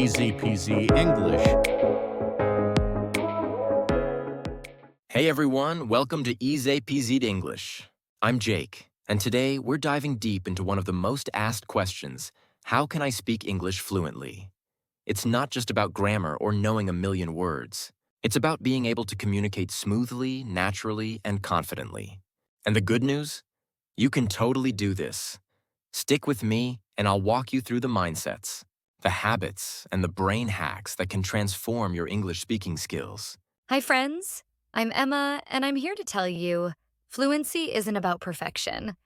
EZPZ English. Hey everyone, welcome to EZPZ English. I'm Jake, and today we're diving deep into one of the most asked questions: how can I speak English fluently? It's not just about grammar or knowing a million words. It's about being able to communicate smoothly, naturally, and confidently. And the good news? You can totally do this. Stick with me, and I'll walk you through the mindsets, the habits, and the brain hacks that can transform your English speaking skills. Hi, friends. I'm Emma, and I'm here to tell you fluency isn't about perfection.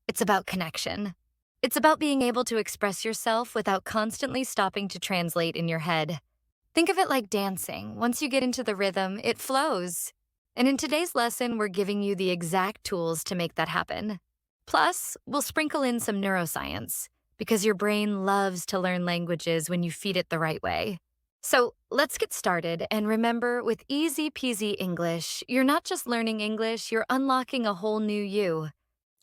It's about connection. It's about being able to express yourself without constantly stopping to translate in your head. Think of it like dancing. Once you get into the rhythm, it flows. And in today's lesson, we're giving you the exact tools to make that happen. Plus, we'll sprinkle in some neuroscience, because your brain loves to learn languages when you feed it the right way. So let's get started, and remember, with EZPZ English, you're not just learning English, you're unlocking a whole new you.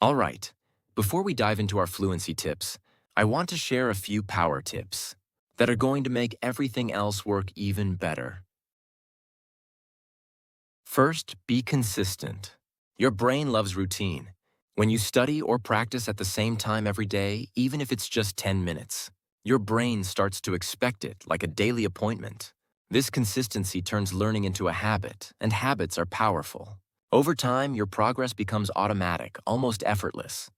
All right, before we dive into our fluency tips, I want to share a few power tips that are going to make everything else work even better. First, be consistent. Your brain loves routine. When you study or practice at the same time every day, even if it's just 10 minutes, your brain starts to expect it like a daily appointment. This consistency turns learning into a habit, and habits are powerful. Over time, your progress becomes automatic, almost effortless.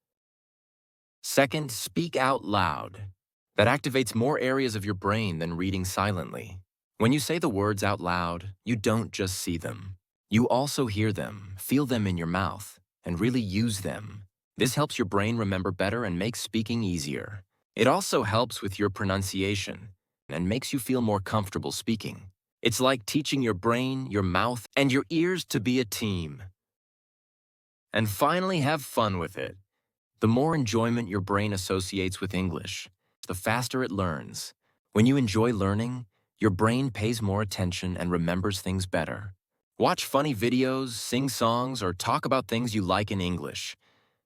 Second, speak out loud. That activates more areas of your brain than reading silently. When you say the words out loud, you don't just see them. You also hear them, feel them in your mouth, and really use them. This helps your brain remember better and makes speaking easier. It also helps with your pronunciation and makes you feel more comfortable speaking. It's like teaching your brain, your mouth, and your ears to be a team. And finally, have fun with it. The more enjoyment your brain associates with English, the faster it learns. When you enjoy learning, your brain pays more attention and remembers things better. Watch funny videos, sing songs, or talk about things you like in English.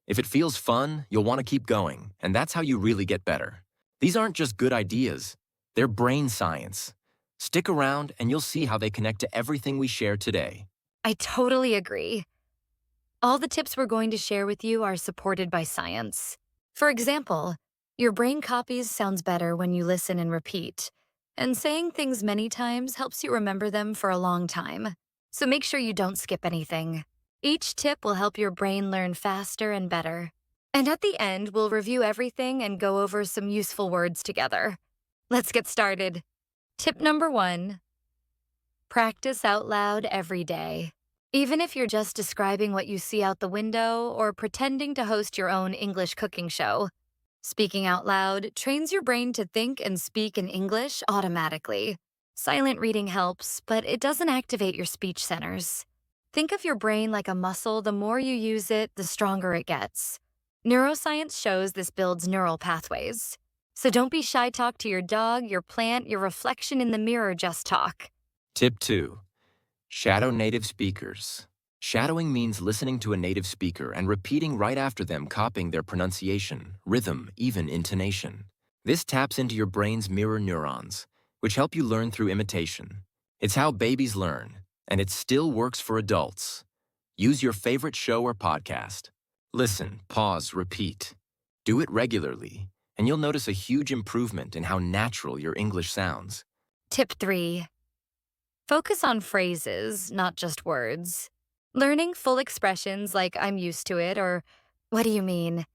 If it feels fun, you'll want to keep going, and that's how you really get better. These aren't just good ideas, they're brain science. Stick around and you'll see how they connect to everything we share today. I totally agree. All the tips we're going to share with you are supported by science. For example, your brain copies sounds better when you listen and repeat, and saying things many times helps you remember them for a long time. So make sure you don't skip anything. Each tip will help your brain learn faster and better. And at the end, we'll review everything and go over some useful words together. Let's get started. Tip number 1, practice out loud every day. Even if you're just describing what you see out the window or pretending to host your own English cooking show, speaking out loud trains your brain to think and speak in English automatically. Silent reading helps, but it doesn't activate your speech centers. Think of your brain like a muscle. The more you use it, the stronger it gets. Neuroscience shows this builds neural pathways. So don't be shy. Talk to your dog, your plant, your reflection in the mirror. Just talk. Tip 2. Shadow native speakers. Shadowing means listening to a native speaker and repeating right after them, copying their pronunciation, rhythm, even intonation. This taps into your brain's mirror neurons, which help you learn through imitation. It's how babies learn, and it still works for adults. Use your favorite show or podcast. Listen, pause, repeat. Do it regularly, and you'll notice a huge improvement in how natural your English sounds. Tip 3. Focus on phrases, not just words. Learning full expressions like "I'm used to it" or "what do you mean"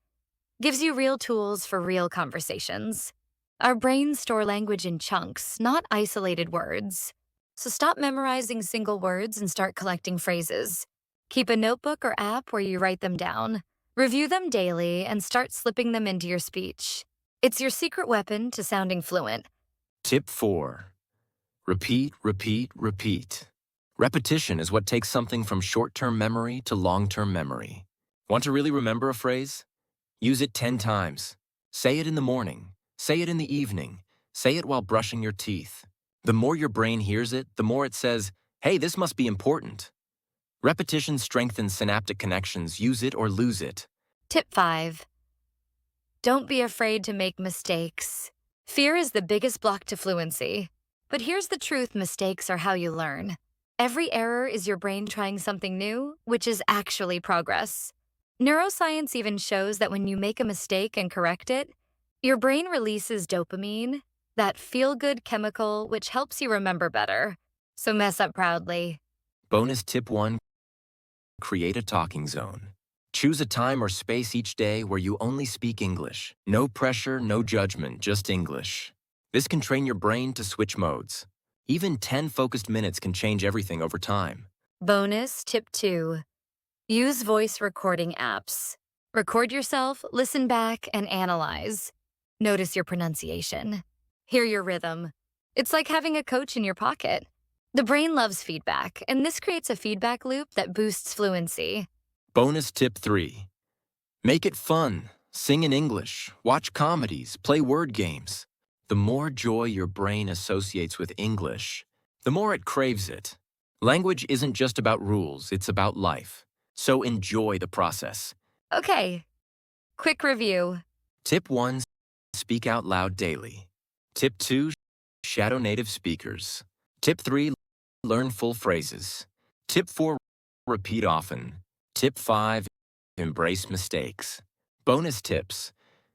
gives you real tools for real conversations. Our brains store language in chunks, not isolated words. So stop memorizing single words and start collecting phrases. Keep a notebook or app where you write them down. Review them daily and start slipping them into your speech. It's your secret weapon to sounding fluent. Tip 4. Repeat, repeat, repeat. Repetition is what takes something from short-term memory to long-term memory. Want to really remember a phrase? Use it 10 times. Say it in the morning. Say it in the evening. Say it while brushing your teeth. The more your brain hears it, the more it says, "Hey, this must be important." Repetition strengthens synaptic connections. Use it or lose it. Tip 5. Don't be afraid to make mistakes. Fear is the biggest block to fluency. But here's the truth: mistakes are how you learn. Every error is your brain trying something new, which is actually progress. Neuroscience even shows that when you make a mistake and correct it, your brain releases dopamine, that feel good chemical which helps you remember better. So mess up proudly. Bonus tip 1. Create a talking zone. Choose a time or space each day where you only speak English. No pressure, no judgment, just English. This can train your brain to switch modes. Even 10 focused minutes can change everything over time. Bonus tip 2. Use voice recording apps. Record yourself, listen back, and analyze. Notice your pronunciation. Hear your rhythm. It's like having a coach in your pocket. The brain loves feedback, and this creates a feedback loop that boosts fluency. Bonus tip 3. Make it fun. Sing in English, watch comedies, play word games. The more joy your brain associates with English, the more it craves it. Language isn't just about rules, it's about life. So enjoy the process. Okay, quick review. Tip 1. Speak out loud daily. Tip 2. Shadow native speakers. Tip 3. Learn full phrases. Tip 4. Repeat often. Tip 5. Embrace mistakes. Bonus tips.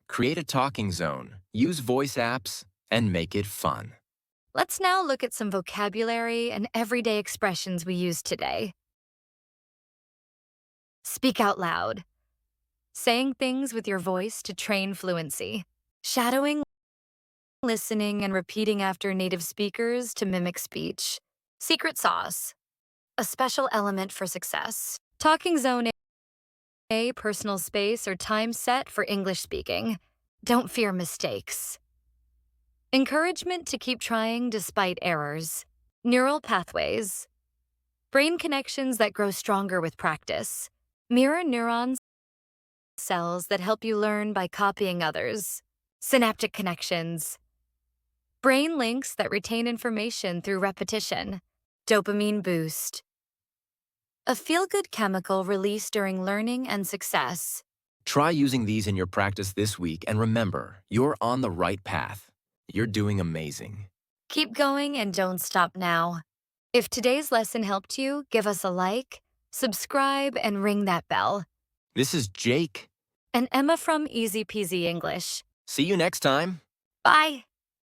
Create a talking zone, use voice apps, and make it fun. Let's now look at some vocabulary and everyday expressions we use today. Speak out loud. Saying things with your voice to train fluency. Shadowing, listening, and repeating after native speakers to mimic speech. Secret sauce. A special element for success. Talking zone A, personal space or time set for English speaking. Don't fear mistakes. Encouragement to keep trying despite errors. Neural pathways. Brain connections that grow stronger with practice. Mirror neurons, cells that help you learn by copying others. Synaptic connections. Brain links that retain information through repetition. Dopamine boost. A feel-good chemical released during learning and success. Try using these in your practice this week and remember, you're on the right path. You're doing amazing. Keep going and don't stop now. If today's lesson helped you, give us a like, subscribe, and ring that bell. This is Jake. And Emma from EZPZ English. See you next time. Bye.